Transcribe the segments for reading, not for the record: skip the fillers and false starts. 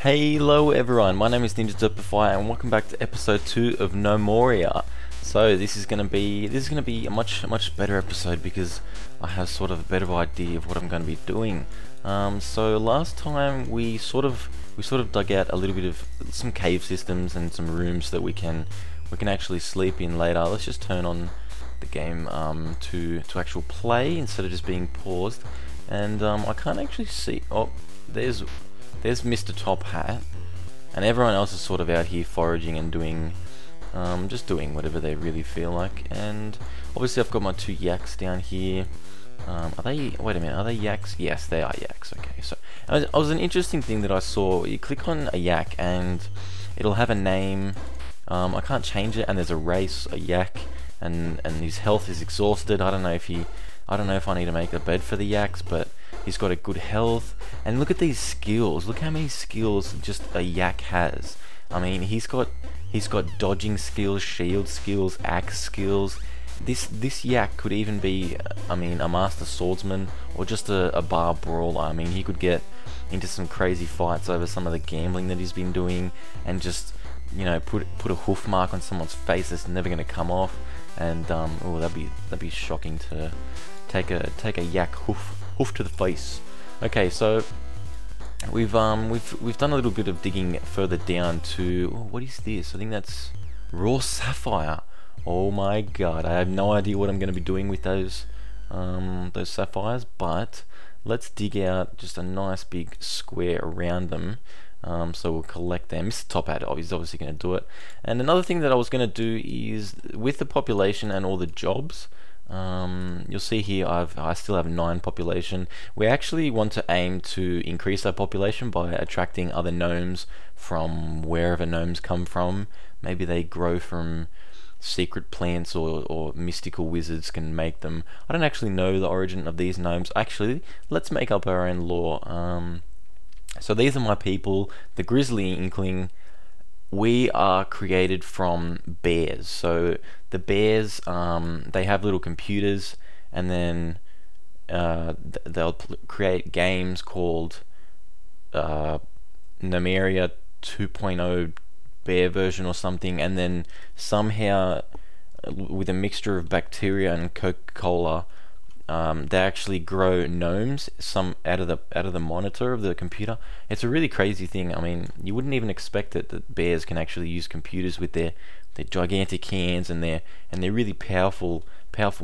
Hello everyone, my name is Derpify and welcome back to episode 2 of Gnomoria. So this is gonna be a much better episode because I have sort of a better idea of what I'm gonna be doing. So last time we sort of dug out a little bit of some cave systems and some rooms that we can actually sleep in later. Let's just turn on the game to actual play instead of just being paused. And I can't actually see. Oh, there's Mr. Top Hat, and everyone else is sort of out here foraging and doing, just doing whatever they really feel like. And obviously I've got my two yaks down here. Are they, wait a minute, are they yaks? Yes, they are yaks. Okay, so it was an interesting thing that I saw. You click on a yak and it'll have a name. I can't change it, and there's a race, a yak, and his health is exhausted. I don't know if I need to make a bed for the yaks, but he's got a good health. And look at these skills. Look how many skills just a yak has. I mean, he's got dodging skills, shield skills, axe skills. This yak could even be, I mean, a master swordsman or just a bar brawler. I mean, he could get into some crazy fights over some of the gambling that he's been doing, and just, you know, put a hoof mark on someone's face that's never going to come off. And oh, that'd be shocking to take a yak hoof to the face. Okay, so we've done a little bit of digging further down to, oh, what is this? I think that's raw sapphire. Oh my god, I have no idea what I'm going to be doing with those sapphires, but let's dig out just a nice big square around them. So we'll collect them. Mr. Top Hat is obviously going to do it. And another thing that I was going to do is, with the population and all the jobs, you'll see here I still have 9 population. We actually want to aim to increase our population by attracting other gnomes from wherever gnomes come from. Maybe they grow from secret plants, or mystical wizards can make them. I don't actually know the origin of these gnomes. Actually, let's make up our own lore. So these are my people, the Grizzly Inkling. We are created from bears. So the bears, they have little computers, and then they'll create games called Gnomoria 2.0 bear version or something, and then somehow with a mixture of bacteria and Coca-Cola, they actually grow gnomes, some out of the monitor of the computer. It's a really crazy thing. I mean, you wouldn't even expect it, that bears can actually use computers with their gigantic hands and their really powerful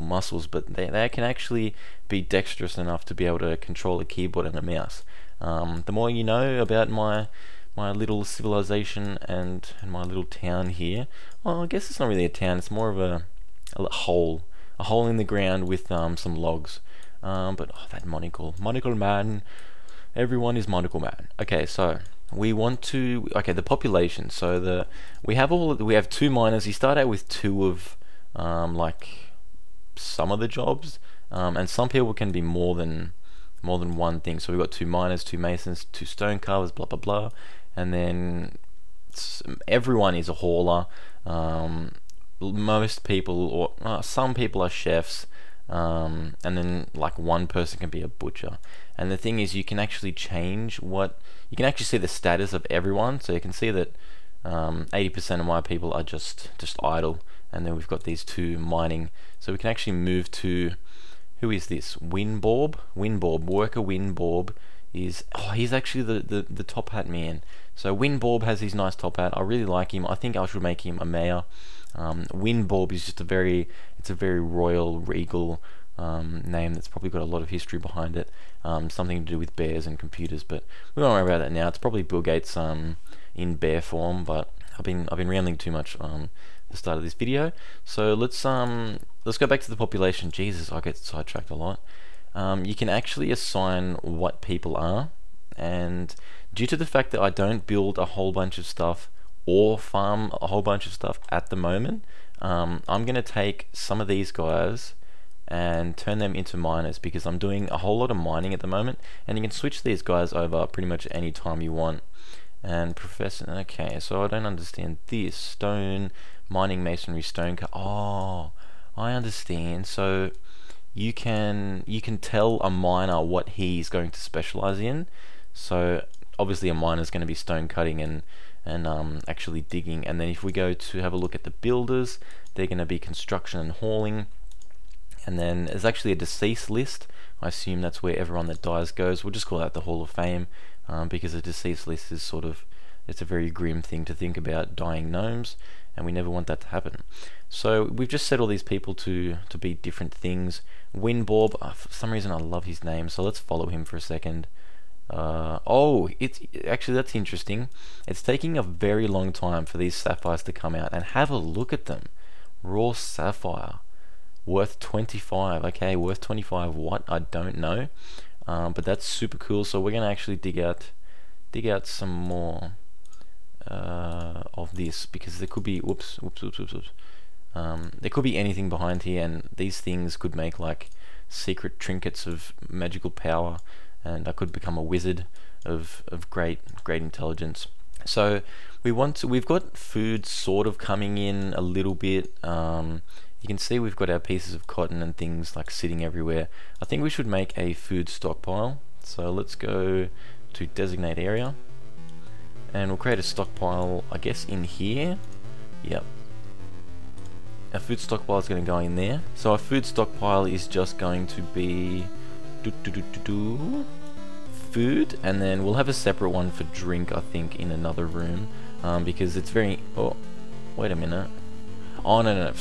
muscles, but they can actually be dexterous enough to be able to control a keyboard and a mouse. The more you know about my little civilization and my little town here, well, I guess it's not really a town, it's more of a hole in the ground with some logs. But oh, that monocle man, everyone is monocle man. Okay, so we want to, okay, the population. So we have 2 miners. You start out with 2 of like some of the jobs, and some people can be more than one thing. So we've got 2 miners, 2 masons, 2 stone carvers, blah blah blah, and then everyone is a hauler. Most people, or some people, are chefs, and then like one person can be a butcher. And the thing is, you can actually change you can actually see the status of everyone. So you can see that 80% of my people are just idle, and then we've got these 2 mining. So we can actually move to, who is this? Worker Winborb is, oh, he's actually the top hat man. So Winborb has his nice top hat. I really like him. I think I should make him a mayor. Winborb is just a very royal, regal name that's probably got a lot of history behind it. Something to do with bears and computers, but we don't worry about that now. It's probably Bill Gates in bear form, but I've been rambling too much at the start of this video. So let's go back to the population. Jesus, I get sidetracked a lot. You can actually assign what people are, and due to the fact that I don't build a whole bunch of stuff or farm a whole bunch of stuff at the moment, I'm gonna take some of these guys and turn them into miners, because I'm doing a whole lot of mining at the moment, and you can switch these guys over pretty much any time you want. And professor, okay, so I don't understand this. Stone, mining, masonry, stone oh, I understand. So you can tell a miner what he's going to specialize in. So obviously a miner is going to be stone cutting and actually digging. And then if we go to have a look at the builders, they're going to be construction and hauling. And then there's actually a deceased list. I assume that's where everyone that dies goes. We'll just call that the Hall of Fame, because a deceased list is sort of, it's a very grim thing to think about, dying gnomes, and we never want that to happen. So we've just set all these people to be different things. Windborb, for some reason I love his name, so let's follow him for a second. Oh, it's actually, that's interesting. It's taking a very long time for these sapphires to come out, and have a look at them. Raw sapphire, worth 25. Okay, worth 25 what? I don't know, but that's super cool. So we're gonna actually dig out some more of this, because there could be there could be anything behind here, and these things could make like secret trinkets of magical power, and I could become a wizard of great intelligence. So we've got food sort of coming in a little bit. You can see we've got our pieces of cotton and things like sitting everywhere. I think we should make a food stockpile. So let's go to designate area, and we'll create a stockpile, I guess, in here. Yep. Our food stockpile is going to go in there. So our food stockpile is just going to be food, and then we'll have a separate one for drink, I think, in another room, because it's very... Oh, wait a minute. Oh, no.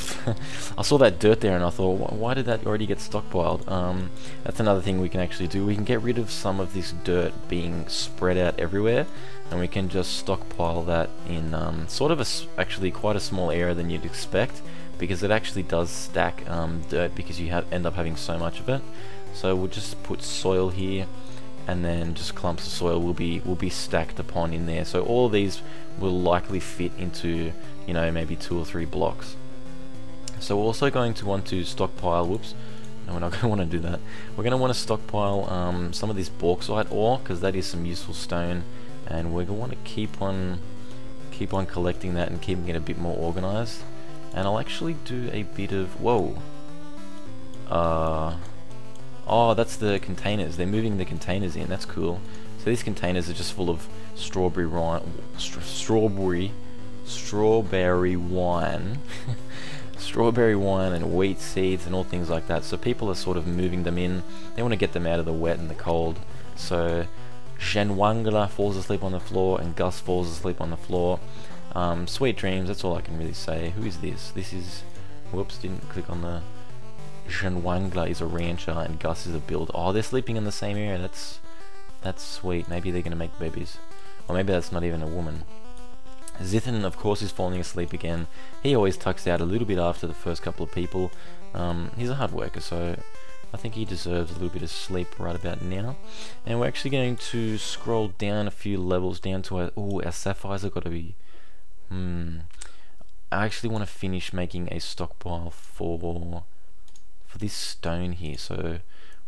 I saw that dirt there and I thought, why did that already get stockpiled? That's another thing we can actually do. We can get rid of some of this dirt being spread out everywhere, and we can just stockpile that in sort of actually quite a small area than you'd expect, because it actually does stack dirt, because you end up having so much of it. So we'll just put soil here, and then just clumps of soil will be stacked upon in there. So all of these will likely fit into, you know, maybe 2 or 3 blocks. So we're also going to want to stockpile, whoops, no, we're not going to want to do that. We're going to want to stockpile some of this bauxite ore, because that is some useful stone, and we're going to want to keep on collecting that and keeping it a bit more organized. And I'll actually do a bit of, whoa, oh, that's the containers. They're moving the containers in. That's cool. So these containers are just full of strawberry wine, strawberry wine and wheat seeds and all things like that. So people are sort of moving them in. They want to get them out of the wet and the cold. So Shenwangla falls asleep on the floor, and Gus falls asleep on the floor. Sweet dreams. That's all I can really say. Who is this? This is, whoops, didn't click on the... Shenwangla is a rancher and Gus is a builder. Oh, they're sleeping in the same area. That's sweet. Maybe they're gonna make babies, or maybe that's not even a woman. Zithan, of course, is falling asleep again. He always tucks out a little bit after the first couple of people. He's a hard worker, so I think he deserves a little bit of sleep right about now. And we're actually going to scroll down a few levels down to our... Oh, our sapphires have got to be... I actually want to finish making a stockpile for this stone here. So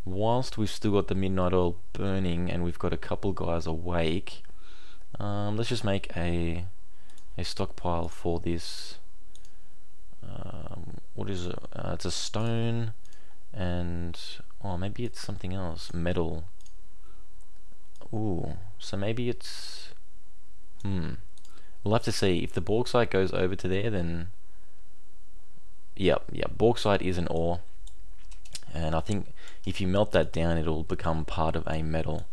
whilst we've still got the midnight oil burning and we've got a couple guys awake, let's just make a stockpile for this. What is it? It's a stone, and oh, maybe it's something else. Metal. Ooh, so maybe it's we'll have to see. If the bauxite goes over to there, then yeah, bauxite is an ore, and I think if you melt that down, it'll become part of a metal.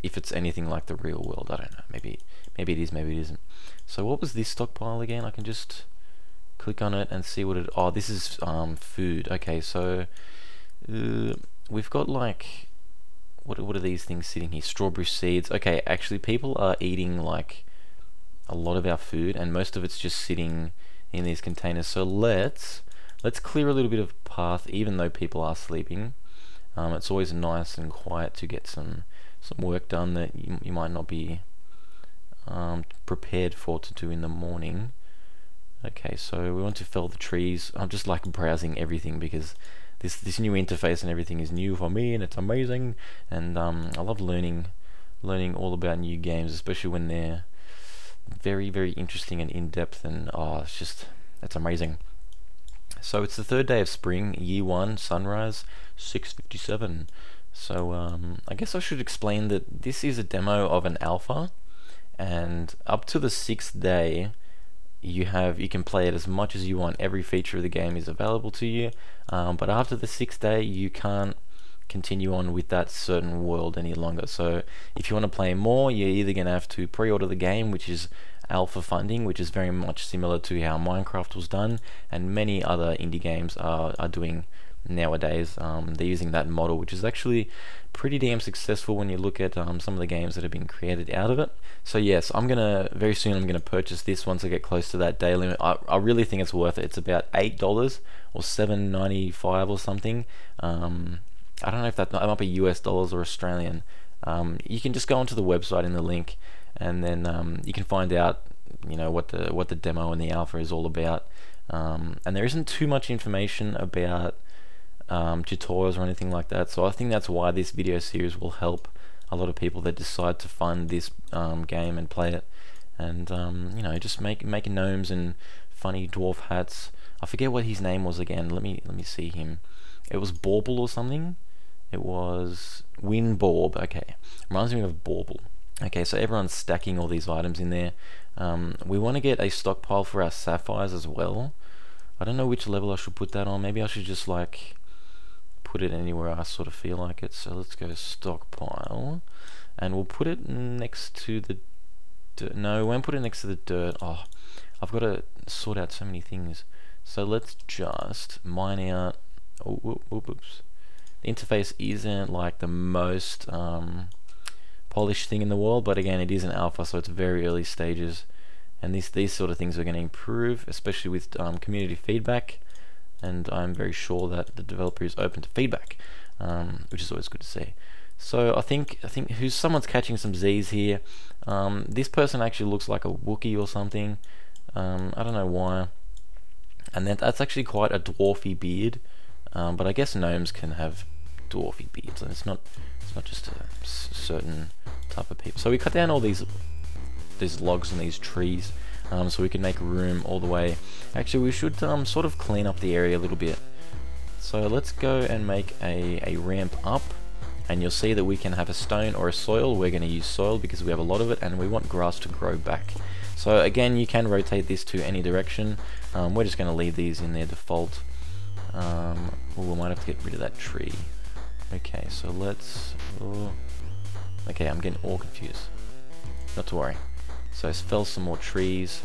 If it's anything like the real world, I don't know. Maybe it is, maybe it isn't. So what was this stockpile again? I can just click on it and see what it... Oh, this is food. Okay, so we've got like... What are these things sitting here? Strawberry seeds. Okay, actually people are eating like a lot of our food, and most of it's just sitting in these containers. So let's clear a little bit of path, even though people are sleeping. It's always nice and quiet to get some work done that you might not be prepared for to do in the morning. Okay, so we want to fell the trees. I'm just like browsing everything because this new interface and everything is new for me, and it's amazing. And I love learning all about new games, especially when they're very, very interesting and in-depth, and it's amazing. So it's the third day of spring, year 1, sunrise, 6:57. So I guess I should explain that this is a demo of an alpha, and up to the 6th day you can play it as much as you want. Every feature of the game is available to you, but after the 6th day you can't continue on with that certain world any longer. So if you want to play more, you're either going to have to pre-order the game, which is alpha funding, which is very much similar to how Minecraft was done and many other indie games are doing nowadays. They're using that model, which is actually pretty damn successful when you look at some of the games that have been created out of it. So yes, very soon I'm gonna purchase this once I get close to that day limit. I really think it's worth it. It's about $8 or $7.95 or something. I don't know if that might be US dollars or Australian. You can just go onto the website in the link, and then you can find out, you know, what the demo and the alpha is all about. And there isn't too much information about tutorials or anything like that, so I think that's why this video series will help a lot of people that decide to fund this game and play it, and you know, just make gnomes and funny dwarf hats. I forget what his name was again. Let me see him. It was Bauble or something. It was Winborb. Okay, reminds me of Bauble. Okay, so everyone's stacking all these items in there. We want to get a stockpile for our sapphires as well. I don't know which level I should put that on. Maybe I should just like put it anywhere I sort of feel like it. So let's go stockpile, and we'll put it next to the dirt. No, we won't put it next to the dirt. Oh, I've got to sort out so many things. So let's just mine out. Oh, oops. The interface isn't like the most polished thing in the world, but again, it is an alpha, so it's very early stages, and these sort of things are going to improve, especially with community feedback. And I'm very sure that the developer is open to feedback, which is always good to see. So I think someone's catching some Z's here. This person actually looks like a Wookiee or something. I don't know why. And that's actually quite a dwarfy beard. But I guess gnomes can have dwarfy beards, and it's not just a certain type of people. So we cut down all these logs and these trees, so we can make room all the way. Actually, we should sort of clean up the area a little bit. So let's go and make a ramp up, and you'll see that we can have a stone or a soil. We're going to use soil because we have a lot of it, and we want grass to grow back. So again, you can rotate this to any direction. We're just going to leave these in their default. We might have to get rid of that tree. Okay, so let's... okay, I'm getting all confused. Not to worry. So fell some more trees.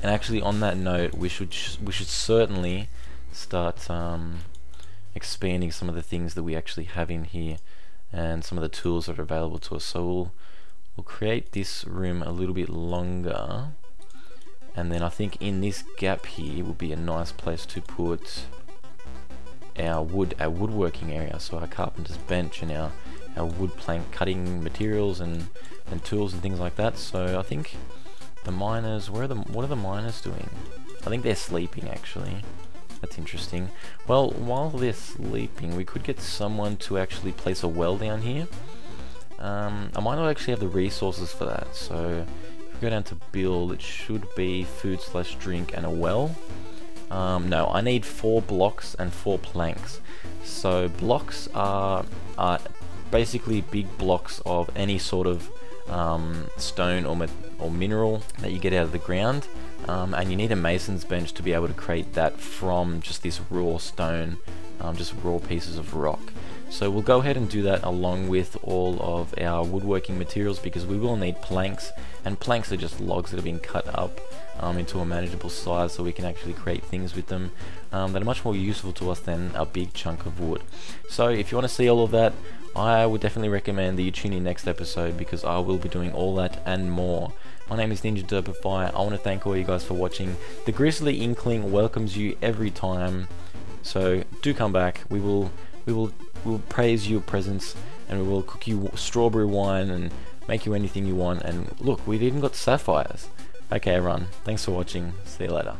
And actually, on that note, we should certainly start expanding some of the things that we actually have in here, and some of the tools that are available to us. So we'll create this room a little bit longer. And then I think in this gap here would be a nice place to put our woodworking area, so our carpenter's bench and our wood plank cutting materials and tools and things like that. So I think the miners, what are the miners doing? I think they're sleeping actually. That's interesting. Well, while they're sleeping, we could get someone to actually place a well down here. I might not actually have the resources for that, so go down to build, it should be food/drink and a well. No, I need 4 blocks and 4 planks. So blocks are basically big blocks of any sort of stone or mineral that you get out of the ground, and you need a mason's bench to be able to create that from just this raw stone, just raw pieces of rock. So we'll go ahead and do that along with all of our woodworking materials, because we will need planks, and planks are just logs that have been cut up into a manageable size, so we can actually create things with them that are much more useful to us than a big chunk of wood. So if you want to see all of that, I would definitely recommend that you tune in next episode, because I will be doing all that and more. My name is Derpify. I want to thank all you guys for watching. The Grizzly Inkling welcomes you every time, so do come back. We will praise your presence, and we will cook you strawberry wine and make you anything you want. And look, we've even got sapphires. Okay everyone, thanks for watching. See you later.